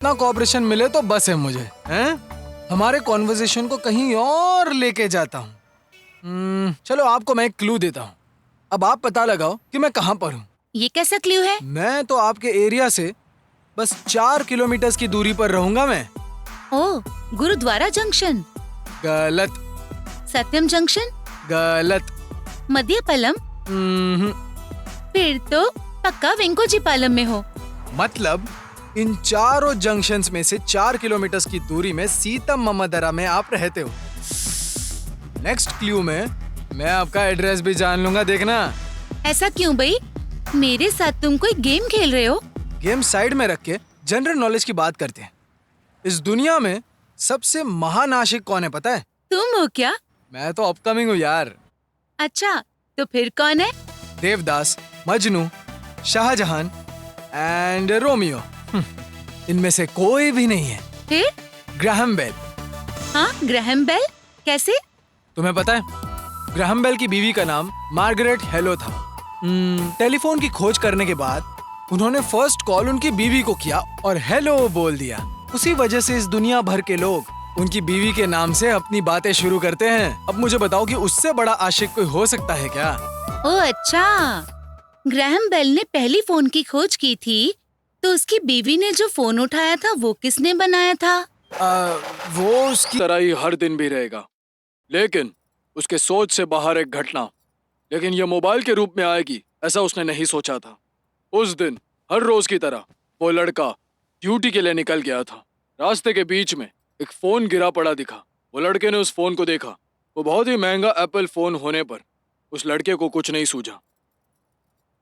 ना कोऑपरेशन मिले तो बस है मुझे, हैं? हमारे कॉन्वर्सेशन को कहीं और लेके जाता हूँ। चलो आपको मैं एक क्लू देता हूँ। अब आप पता लगाओ कि मैं कहाँ पर हूँ। ये कैसा क्लू है? मैं तो आपके एरिया से बस 4 किलोमीटर की दूरी पर रहूंगा मैं। ओह, गुरुद्वारा जंक्शन। गलत। सत्यम जंक्शन। गलत। मध्यपल्लम। फिर तो पक्का वेंकोजी पालम में हो। मतलब इन चारों जंक्शंस में से 4 किलोमीटर की दूरी में सीतम ममदरा में आप रहते हो। नेक्स्ट क्लू में मैं आपका एड्रेस भी जान लूंगा, देखना। ऐसा क्यों भाई? मेरे साथ तुम कोई गेम खेल रहे हो? गेम साइड में रख के जनरल नॉलेज की बात करते हैं। इस दुनिया में सबसे महान आशिक कौन है पता है? तुम हो क्या? मैं तो अपकमिंग हूँ यार। अच्छा, तो फिर कौन है? Devdas, Majnu, Shahjahan and Romeo. इनमें से कोई भी नहीं है। फिर? Graham Bell. हाँ, ग्राहम बेल। कैसे? तुम्हें पता है, ग्राहम बेल की बीवी का नाम मार्गरेट हेलो था। टेलीफोन की खोज करने के बाद उन्होंने फर्स्ट कॉल उनकी बीवी को किया और हेलो बोल दिया। उसी वजह से इस दुनिया भर के लोग उनकी बीवी के नाम से अपनी बातें शुरू करते हैं। अब मुझे बताओ कि उससे बड़ा आशिक कोई हो सकता है क्या? ओह अच्छा, ग्राहम बेल ने पहली फोन की खोज की थी, तो उसकी बीवी ने जो फोन उठाया था वो किसने बनाया था? वो उसकी तरह ही हर दिन भी रहेगा, लेकिन उसके सोच से बाहर एक घटना, लेकिन ये मोबाइल के रूप में आएगी ऐसा उसने नहीं सोचा था। उस दिन हर रोज की तरह वो लड़का ड्यूटी के लिए निकल गया था। रास्ते के बीच में एक फोन गिरा पड़ा दिखा। वो लड़के ने उस फोन को देखा। वो बहुत ही महंगा एप्पल फोन होने पर उस लड़के को कुछ नहीं सूझा।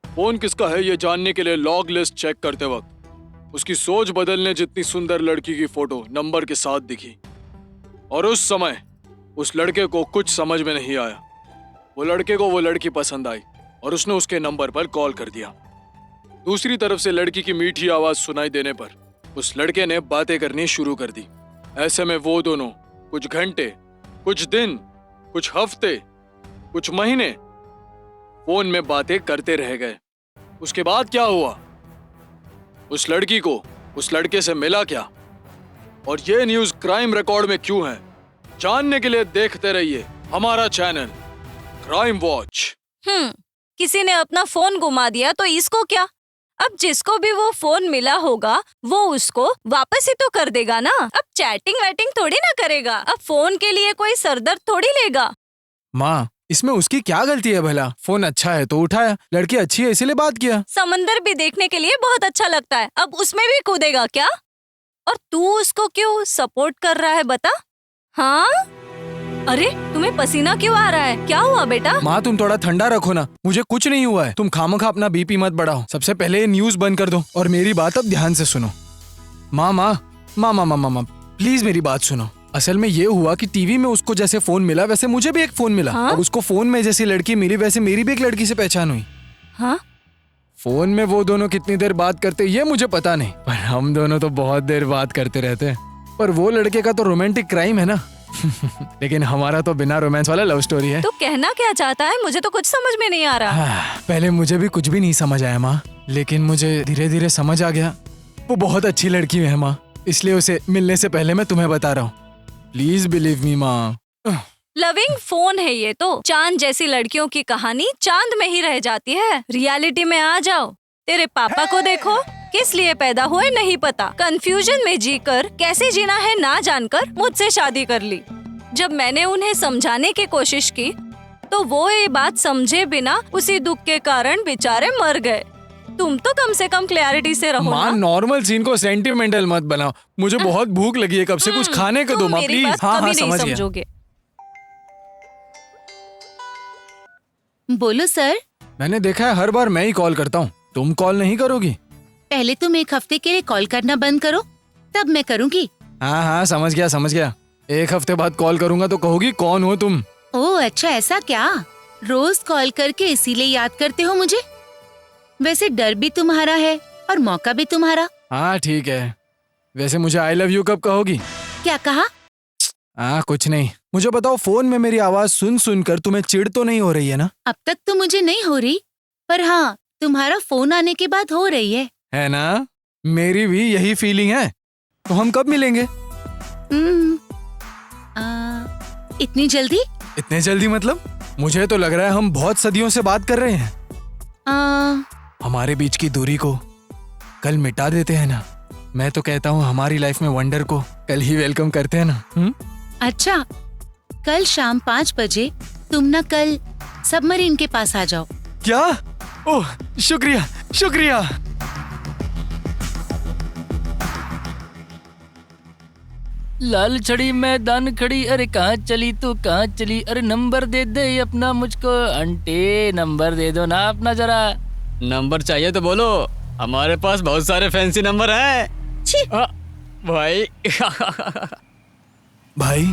फोन किसका है ये जानने के लिए लॉग लिस्ट चेक करते वक्त उसकी सोच बदलने जितनी सुंदर लड़की की फोटो नंबर के साथ दिखी, और उस समय उस लड़के को कुछ समझ में नहीं आया। वो लड़के को वो लड़की पसंद आई और उसने उसके नंबर पर कॉल कर दिया। दूसरी तरफ से लड़की की मीठी आवाज सुनाई देने पर उस लड़के ने बातें करनी शुरू कर दी। ऐसे में वो दोनों कुछ घंटे, कुछ दिन, कुछ हफ्ते, कुछ महीने फोन में बातें करते रह गए। उसके बाद क्या हुआ? उस लड़की को उस लड़के से मिला क्या? और ये न्यूज़ क्राइम रिकॉर्ड में क्यों है? जानने के लिए देखते रहिए हमारा चैनल क्राइम वॉच। किसी ने अपना फोन गुमा दिया तो इसको क्या? अब जिसको भी वो फोन मिला होगा वो उसको वापस ही तो कर देगा ना। अब चैटिंग वैटिंग थोड़ी ना करेगा। अब फोन के लिए कोई सरदर्द थोड़ी लेगा। माँ, इसमें उसकी क्या गलती है भला? फोन अच्छा है तो उठाया, लड़की अच्छी है इसीलिए बात किया। समंदर भी देखने के लिए बहुत अच्छा लगता है, अब उसमें भी कूदेगा क्या? और तू उसको क्यों सपोर्ट कर रहा है बता? हाँ? अरे तुम्हें पसीना क्यों आ रहा है? क्या हुआ बेटा? माँ तुम थोड़ा ठंडा रखो ना, मुझे कुछ नहीं हुआ है। तुम खामखा अपना बीपी मत बढ़ाओ। सबसे पहले ये न्यूज बंद कर दो और मेरी बात अब ध्यान से सुनो। माँ माँ माँ माँ माँ माँ माँ प्लीज मेरी बात सुनो। असल में ये हुआ कि टीवी में उसको जैसे फोन मिला वैसे मुझे भी एक फोन मिला। हाँ? अब उसको फोन में जैसी लड़की मिली वैसे मेरी भी एक लड़की से पहचान हुई। हाँ? फोन में वो दोनों कितनी देर बात करते ये मुझे पता नहीं, पर हम दोनों तो बहुत देर बात करते रहते हैं। पर वो लड़के का तो रोमांटिक क्राइम है ना। लेकिन हमारा तो बिना रोमांस वाला लव स्टोरी है। तो कहना क्या चाहता है? मुझे तो कुछ समझ में नहीं आ रहा। पहले मुझे भी कुछ भी नहीं समझ आया माँ, लेकिन मुझे धीरे धीरे समझ आ गया। वो बहुत अच्छी लड़की है माँ, इसलिए उसे मिलने से पहले मैं तुम्हें बता रहा हूँ। प्लीज बिलीव मी माँ। लविंग फोन है ये तो। चांद जैसी लड़कियों की कहानी चांद में ही रह जाती है। रियलिटी में आ जाओ। तेरे पापा को देखो, किस लिए पैदा हुए नहीं पता, कंफ्यूजन में जीकर कैसे जीना है ना जानकर मुझसे शादी कर ली। जब मैंने उन्हें समझाने की कोशिश की तो वो ये बात समझे बिना उसी दुख के कारण बेचारे मर गए। तुम तो कम से कम क्लैरिटी से रहो माँ, ना। नॉर्मल सीन को सेंटिमेंटल मत बनाओ। मुझे बहुत भूख लगी है, कब से कुछ खाने को तुम दो माँ मेरी प्लीज। बात हाँ कभी हाँ नहीं समझ गया। समझोगे। बोलो सर। मैंने देखा है हर बार मैं ही कॉल करता हूँ, तुम कॉल नहीं करोगी? पहले तुम एक हफ्ते के लिए कॉल करना बंद करो, तब मैं करूँगी। हाँ हाँ समझ गया समझ गया। एक हफ्ते बाद कॉल करूंगा तो कहोगी कौन हो तुम। ओह अच्छा, ऐसा क्या? रोज कॉल करके इसीलिए याद करते हो मुझे? वैसे डर भी तुम्हारा है और मौका भी तुम्हारा। हाँ ठीक है। वैसे मुझे आई लव यू कब कहोगी? क्या कहा? हाँ कुछ नहीं। मुझे बताओ, फोन में मेरी आवाज सुन सुनकर तुम्हें चिढ़ तो नहीं हो रही है ना? अब तक तो मुझे नहीं हो रही, पर हाँ तुम्हारा फोन आने के बाद हो रही है। है ना? मेरी भी यही फीलिंग है। तो हम कब मिलेंगे? इतनी जल्दी? इतने जल्दी मतलब? मुझे तो लग रहा है हम बहुत सदियों से बात कर रहे हैं। हमारे बीच की दूरी को कल मिटा देते हैं ना। मैं तो कहता हूँ हमारी लाइफ में वंडर को कल ही वेलकम करते हैं ना। अच्छा, कल शाम 5 बजे तुम ना कल सबमरीन के पास आ जाओ। क्या? ओह, शुक्रिया शुक्रिया। लाल छड़ी मैदान खड़ी, अरे कहाँ चली तू कहाँ चली, अरे नंबर दे दे अपना मुझको आंटी, नंबर दे दो ना अपना जरा। नंबर चाहिए तो बोलो, हमारे पास बहुत सारे फैंसी नंबर हैं। भाई भाई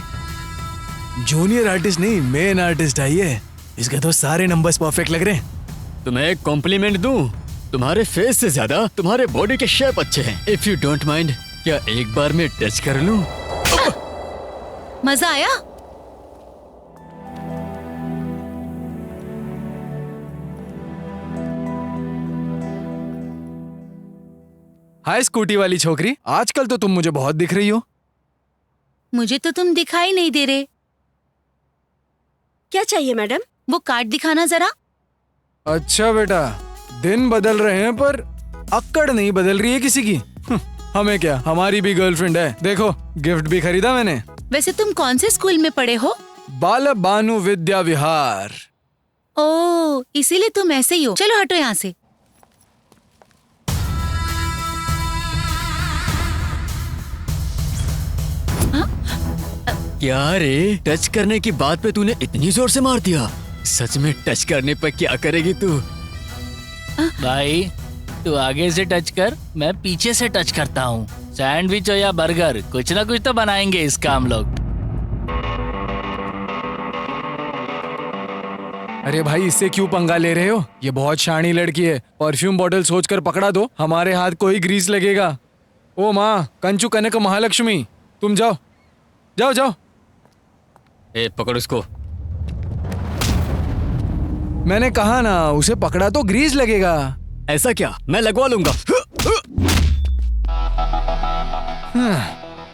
जूनियर आर्टिस्ट नहीं, मेन आर्टिस्ट है ये। इसके तो सारे नंबर्स परफेक्ट लग रहे हैं। तुम्हें एक कॉम्प्लीमेंट दूं? तुम्हारे फेस से ज्यादा तुम्हारे बॉडी के शेप अच्छे हैं। इफ यू डोंट माइंड, क्या एक बार में टच कर लूं? मजा आया? हाय स्कूटी वाली छोकरी, आजकल तो तुम मुझे बहुत दिख रही हो। मुझे तो तुम दिखाई नहीं दे रहे। क्या चाहिए मैडम? वो कार्ड दिखाना जरा। अच्छा बेटा, दिन बदल रहे हैं पर अक्कड़ नहीं बदल रही है किसी की। हमें क्या, हमारी भी गर्लफ्रेंड है। देखो गिफ्ट भी खरीदा मैंने। वैसे तुम कौन से स्कूल में पढ़े हो? बाल बानु विद्या विहार। ओह, इसीलिए तुम ऐसे ही हो। चलो हटो यहाँ से। क्या रे, टच करने की बात पे तूने इतनी जोर से मार दिया? सच में टच करने पर क्या करेगी तू? भाई तू आगे से टच कर, मैं पीछे से टच करता हूँ। सैंडविच हो या बर्गर, कुछ ना कुछ तो बनाएंगे इसका हम लोग। अरे भाई इससे क्यों पंगा ले रहे हो? ये बहुत शानी लड़की है। परफ्यूम बॉटल सोचकर पकड़ा दो, हमारे हाथ को ही ग्रीस लगेगा। ओ माँ कंचू कनक महालक्ष्मी, तुम जाओ जाओ जाओ। ए, पकड़ उसको। मैंने कहा ना, उसे पकड़ा तो ग्रीस लगेगा। ऐसा क्या, मैं लगवा लूंगा।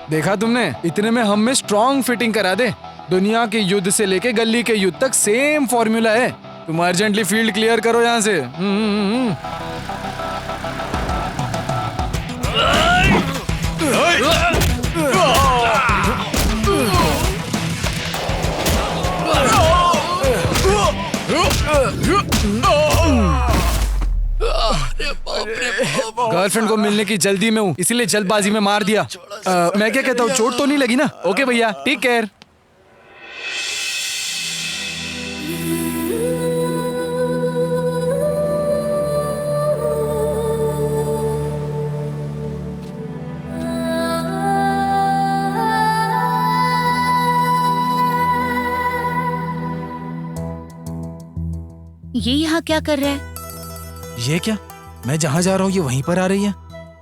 देखा तुमने, इतने में हम में स्ट्रॉन्ग फिटिंग करा दे। दुनिया के युद्ध से लेके गली के युद्ध तक सेम फॉर्मूला है। तुम अर्जेंटली फील्ड क्लियर करो यहाँ से। गर्लफ्रेंड को मिलने की जल्दी में हूँ, इसीलिए जल्दबाजी में मार दिया। मैं क्या कहता हूँ, चोट तो नहीं लगी ना? ओके भैया, टेक केयर। ये यहाँ क्या कर रहा है? ये क्या, मैं जहाँ जा रहा हूँ ये वहीं पर आ रही है।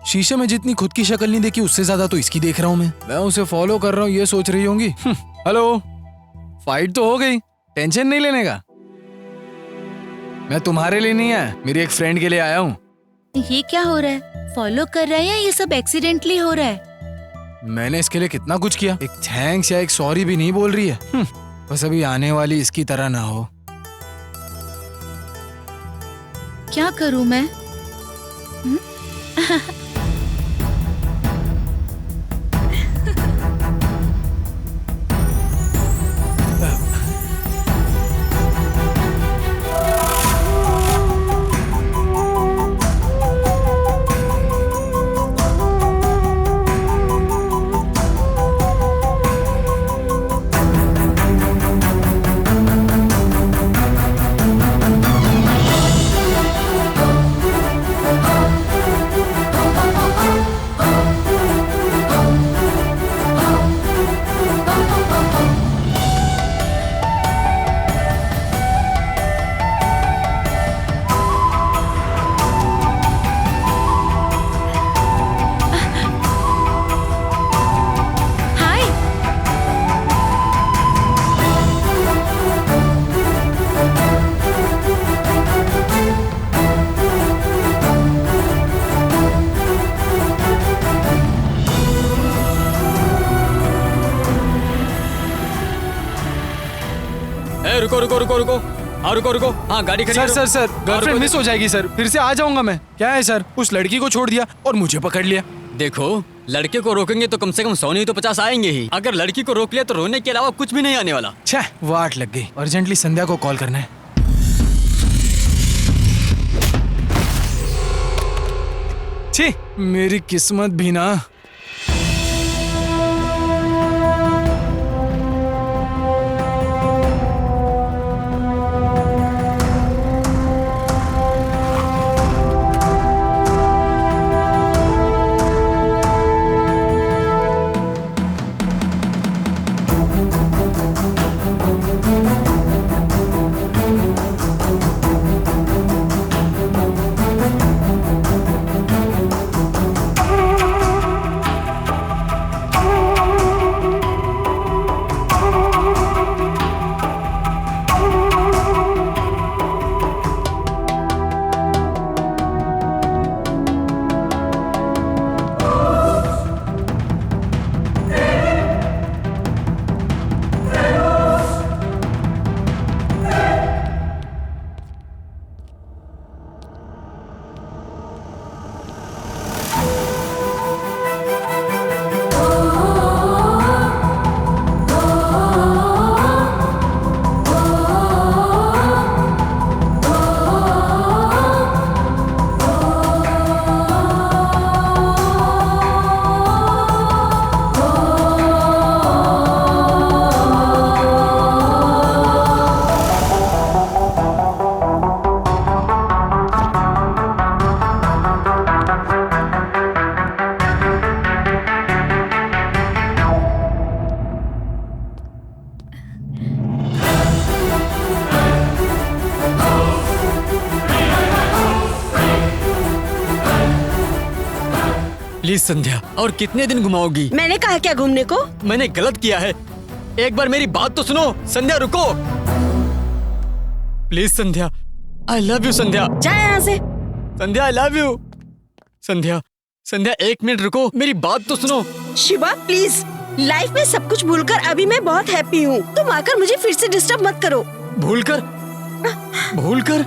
शीशे में जितनी खुद की शक्ल नहीं देखी, उससे ज्यादा तो इसकी देख रहा हूँ मैं उसे फॉलो कर रहा हूँ, ये सोच रही होंगी। हेलो, फाइट तो हो गई, टेंशन नहीं लेने का। मैं तुम्हारे लिए नहीं आया, मेरी एक फ्रेंड के लिए आया हूँ। ये क्या हो रहा है? फॉलो कर रहा है या ये सब एक्सीडेंटली हो रहा है? मैंने इसके लिए कितना कुछ किया, एक थैंक्स या एक सॉरी भी नहीं बोल रही है। बस अभी आने वाली इसकी तरह ना हो। क्या करूं मैं? रुको रुको रुको रुको। हाँ रुको रुको। हाँ गाड़ी खड़ी सर करो। सर सर गर्लफ्रेंड रुको, मिस हो जाएगी सर, फिर से आ जाऊंगा मैं। क्या है सर, उस लड़की को छोड़ दिया और मुझे पकड़ लिया। देखो लड़के को रोकेंगे तो कम से कम 100 नहीं तो 50 आएंगे ही। अगर लड़की को रोक लिया तो रोने के अलावा कुछ भी नहीं आने वाला। छह, वाट लग गई। अर्जेंटली संध्या को कॉल करना है। छी, मेरी किस्मत भी ना। प्लीज संध्या, और कितने दिन घुमाओगी? मैंने कहा क्या घूमने को? मैंने गलत किया है, एक बार मेरी बात तो सुनो। संध्या रुको please. Sandhya I love you. Sandhya जा यहाँ से। Sandhya I love you. Sandhya Sandhya 1 minute रुको, मेरी बात तो सुनो। शिवा प्लीज, लाइफ में सब कुछ भूलकर अभी मैं बहुत हैप्पी हूँ। तुम आकर मुझे फिर से डिस्टर्ब मत करो। भूलकर? भूलकर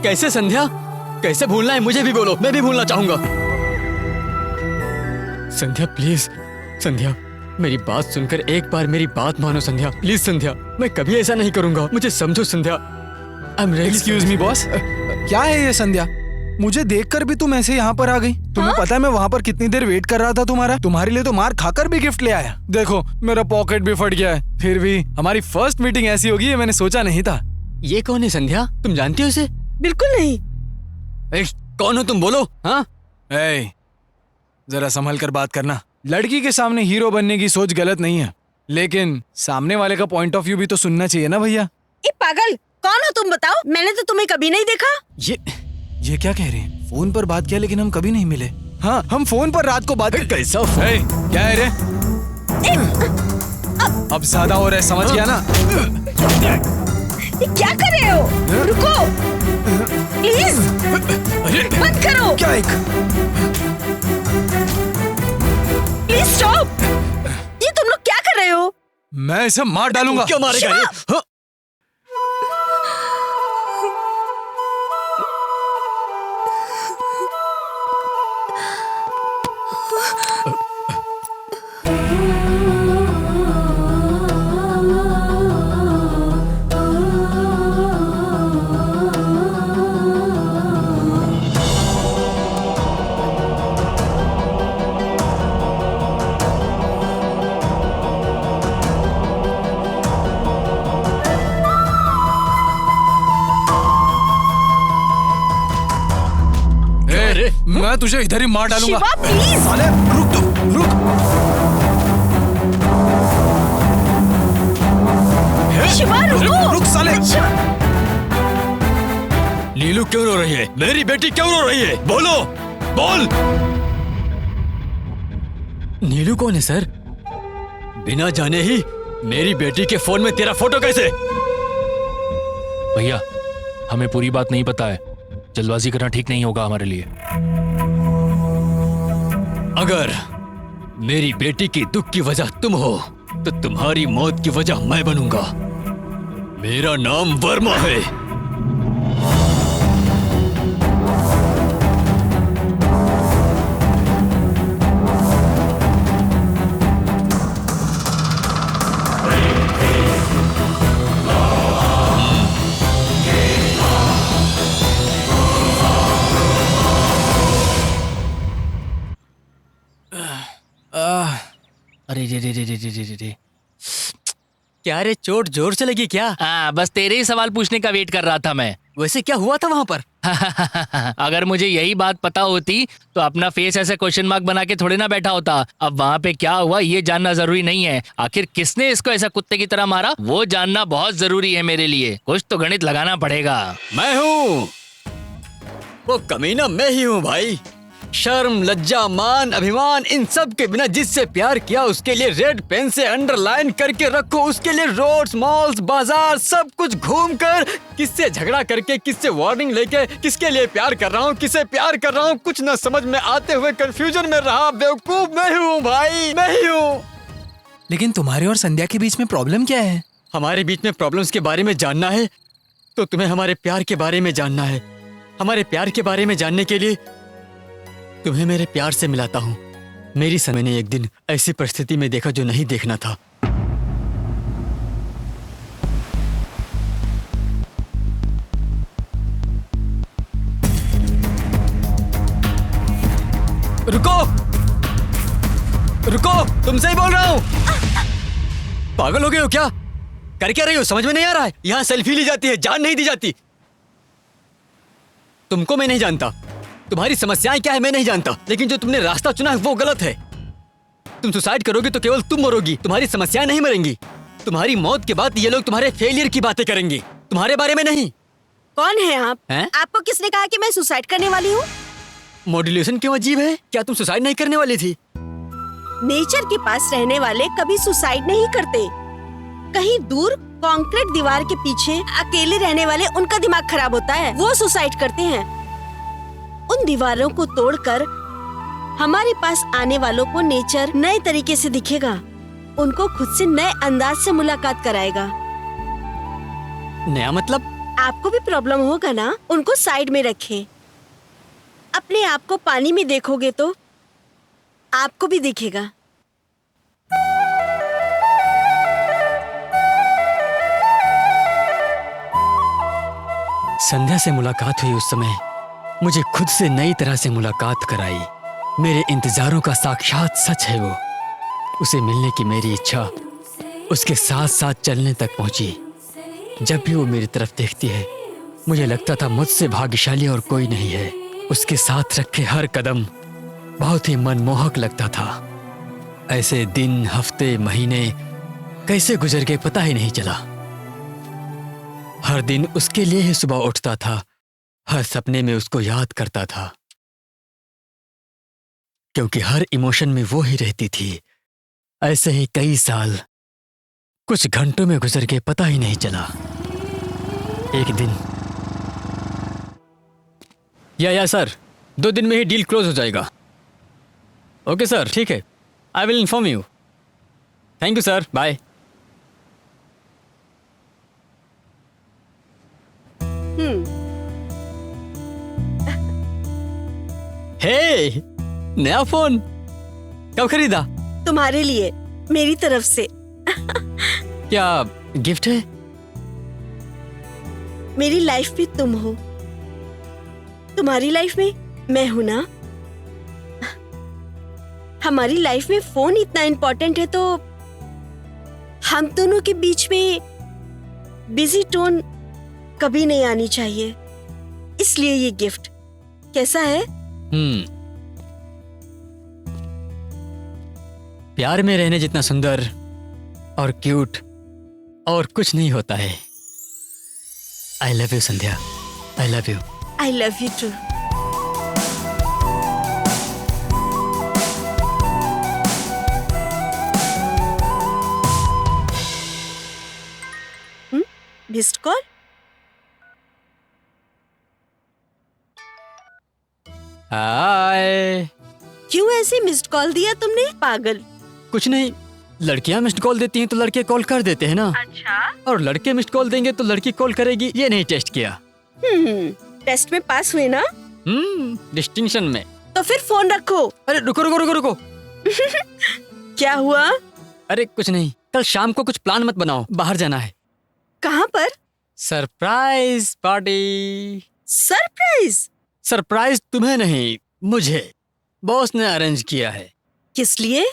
कैसे संध्या? कैसे भूलना है मुझे भी बोलो, मैं भी भूलना चाहूंगा। संध्या प्लीज, संध्या मेरी बात सुनकर एक बार मेरी बात मानो। संध्या प्लीज, संध्या मैं कभी ऐसा नहीं करूंगा, मुझे समझो Sandhya. I am really excuse me boss, क्या है ये संध्या? मुझे देखकर भी तुम ऐसे यहाँ पर आ गई? तुम्हें पता है मैं वहाँ पर कितनी देर वेट कर रहा था तुम्हारा? तुम्हारे लिए तो मार खाकर भी गिफ्ट ले आया। देखो मेरा पॉकेट भी फट गया है, फिर भी हमारी फर्स्ट मीटिंग ऐसी होगी ये मैंने सोचा नहीं था। ये कौन है संध्या? तुम जानती हो इसे? बिल्कुल नहीं। कौन हो तुम, बोलो। हाँ जरा संभल कर बात करना। लड़की के सामने हीरो बनने की सोच गलत नहीं है, लेकिन सामने वाले का पॉइंट ऑफ व्यू भी तो सुनना चाहिए ना भैया। ये पागल कौन हो तुम, बताओ? मैंने तो तुम्हें कभी नहीं देखा। ये क्या कह रहे हैं? फोन पर बात किया लेकिन हम कभी नहीं मिले। हाँ हम फोन पर रात को बात। कैसा क्या है रे? अब ज्यादा हो रहा है, समझ गया ना? ये क्या कर रहे हो? रुको प्लीज, बंद करो। क्या एक प्लीज स्टॉप। ये तुम लोग क्या कर रहे हो? मैं इसे मार डालूंगा। क्यों मारेगा ये? हाँ? मैं तुझे इधर ही मार डालूंगा। शिवा प्लीज। साले रुक तो, रुक। शिवा रुको। रुक साले। नीलू क्यों रो रही है? मेरी बेटी क्यों रो रही है? बोलो, बोल। नीलू कौन है सर? बिना जाने ही मेरी बेटी के फोन में तेरा फोटो कैसे? भैया हमें पूरी बात नहीं पता है, जल्दबाजी करना ठीक नहीं होगा हमारे लिए। अगर मेरी बेटी की दुख की वजह तुम हो तो तुम्हारी मौत की वजह मैं बनूंगा। मेरा नाम वर्मा है। अरे रे रे रे रे रे रे रे। क्या रे, चोट जोर से लगी क्या? हाँ, बस तेरे ही सवाल पूछने का वेट कर रहा था मैं। वैसे क्या हुआ था वहाँ पर? अगर मुझे यही बात पता होती तो अपना फेस ऐसे क्वेश्चन मार्क बना के थोड़े ना बैठा होता। अब वहाँ पे क्या हुआ ये जानना जरूरी नहीं है। आखिर किसने इसको ऐसा कुत्ते की तरह मारा वो जानना बहुत जरूरी है मेरे लिए। कुछ तो गणित लगाना पड़ेगा। मैं हूँ वो कमीना, मैं ही हूँ भाई। शर्म, लज्जा, मान, अभिमान, इन सब के बिना जिससे प्यार किया उसके लिए रेड पेन से अंडरलाइन करके रखो। उसके लिए रोड्स, मॉल्स, बाजार सब कुछ घूम कर, किससे झगड़ा करके, किससे वार्निंग लेके, किसके लिए प्यार कर रहा हूँ, किसे प्यार कर रहा हूँ, कुछ न समझ में आते हुए कंफ्यूजन में रहा। बेवकूफ मैं हूँ भाई, मैं ही हूँ। लेकिन तुम्हारे और संध्या के बीच में प्रॉब्लम क्या है? हमारे बीच में प्रॉब्लम्स के बारे में जानना है तो तुम्हें हमारे प्यार के बारे में जानना है। हमारे प्यार के बारे में जानने के लिए तुम्हें मेरे प्यार से मिलाता हूँ। मेरी समय ने एक दिन ऐसी परिस्थिति में देखा जो नहीं देखना था। रुको रुको, तुमसे ही बोल रहा हूँ। पागल हो गए हो क्या? कर क्या रही हो, समझ में नहीं आ रहा है? यहाँ सेल्फी ली जाती है, जान नहीं दी जाती। तुमको मैं नहीं जानता, तुम्हारी समस्याएं क्या है मैं नहीं जानता, लेकिन जो तुमने रास्ता चुना है वो गलत है। तुम सुसाइड करोगे तो केवल तुम मरोगी, तुम्हारी समस्याएं नहीं मरेंगी। तुम्हारी मौत के बाद ये लोग तुम्हारे फेलियर की बातें करेंगे, तुम्हारे बारे में नहीं। कौन है आप? हैं? आपको किसने कहा कि मैं सुसाइड करने वाली हूँ? मॉड्यूलेशन क्यों अजीब है? क्या तुम सुसाइड नहीं करने वाली थी? नेचर के पास रहने वाले कभी सुसाइड नहीं करते। कहीं दूर कंक्रीट दीवार के पीछे अकेले रहने वाले उनका दिमाग खराब होता है, वो सुसाइड करते हैं। उन दीवारों को तोड़कर हमारे पास आने वालों को नेचर नए तरीके से दिखेगा, उनको खुद से नए अंदाज से मुलाकात कराएगा। नया मतलब? आपको भी प्रॉब्लम होगा ना, उनको साइड में रखें। अपने आप को पानी में देखोगे तो आपको भी दिखेगा। संध्या से मुलाकात हुई उस समय मुझे खुद से नई तरह से मुलाकात कराई। मेरे इंतजारों का साक्षात सच है वो। उसे मिलने की मेरी इच्छा उसके साथ साथ चलने तक पहुंची। जब भी वो मेरी तरफ देखती है मुझे लगता था मुझसे भाग्यशाली और कोई नहीं है। उसके साथ रखे हर कदम बहुत ही मनमोहक लगता था। ऐसे दिन, हफ्ते, महीने कैसे गुजर गए पता ही नहीं चला। हर दिन उसके लिए ही सुबह उठता था, हर सपने में उसको याद करता था, क्योंकि हर इमोशन में वो ही रहती थी। ऐसे ही कई साल कुछ घंटों में गुजर के पता ही नहीं चला। एक दिन, या सर, 2 दिन में ही डील क्लोज हो जाएगा। ओके सर, ठीक है, I will inform you. Thank you sir, bye. Hey, नया फोन कब खरीदा? तुम्हारे लिए, मेरी तरफ से। क्या गिफ्ट है? मेरी लाइफ में तुम हो, तुम्हारी लाइफ में मैं हूं ना। हमारी लाइफ में फोन इतना इम्पोर्टेंट है तो हम दोनों के बीच में बिजी टोन कभी नहीं आनी चाहिए, इसलिए ये गिफ्ट। कैसा है? प्यार में रहने जितना सुंदर और क्यूट और कुछ नहीं होता है। I love you Sandhya, I love you. I love you too. Missed call? Hi. क्यों ऐसे मिस्ड कॉल दिया तुमने? पागल। कुछ नहीं, लड़कियां मिस्ड कॉल देती हैं तो लड़के कॉल कर देते हैं ना। अच्छा। और लड़के मिस्ड कॉल देंगे तो लड़की कॉल करेगी, ये नहीं टेस्ट किया। टेस्ट में पास हुए ना? डिस्टिंक्शन में। तो फिर फोन रखो। अरे रुको रुको रुको रुको। क्या हुआ? अरे कुछ नहीं, कल शाम को कुछ प्लान मत बनाओ, बाहर जाना है। कहाँ पर? Surprise party. सरप्राइज? सरप्राइज तुम्हें नहीं, मुझे बॉस ने अरेंज किया है। किस लिए?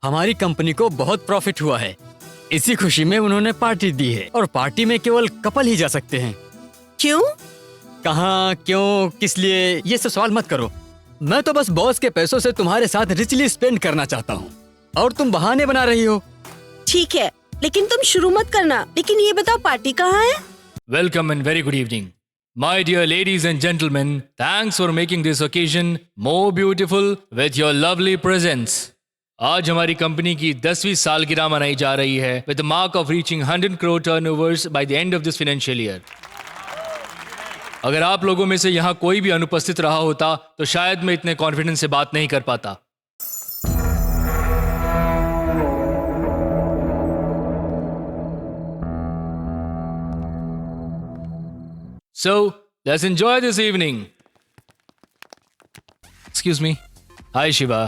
हमारी कंपनी को बहुत प्रॉफिट हुआ है, इसी खुशी में उन्होंने पार्टी दी है। और पार्टी में केवल कपल ही जा सकते हैं। क्यों? कहाँ, क्यों, किस लिए, ये सब सवाल मत करो। मैं तो बस बॉस के पैसों से तुम्हारे साथ रिचली स्पेंड करना चाहता हूँ और तुम बहाने बना रही हो। ठीक है, लेकिन तुम शुरू मत करना। लेकिन ये बताओ पार्टी कहाँ है? Welcome and very good evening. My dear ladies and gentlemen, thanks for making this occasion more beautiful with your lovely presence. आज हमारी कंपनी की 10वीं सालगिरह मनाई जा रही है with the mark of reaching 100 crore turnovers by the end of this financial year. अगर आप लोगों में से यहाँ कोई भी अनुपस्थित रहा होता तो शायद मैं इतने कॉन्फिडेंस से बात नहीं कर पाता। So, let's enjoy this evening. Excuse me. Hi, Shiva.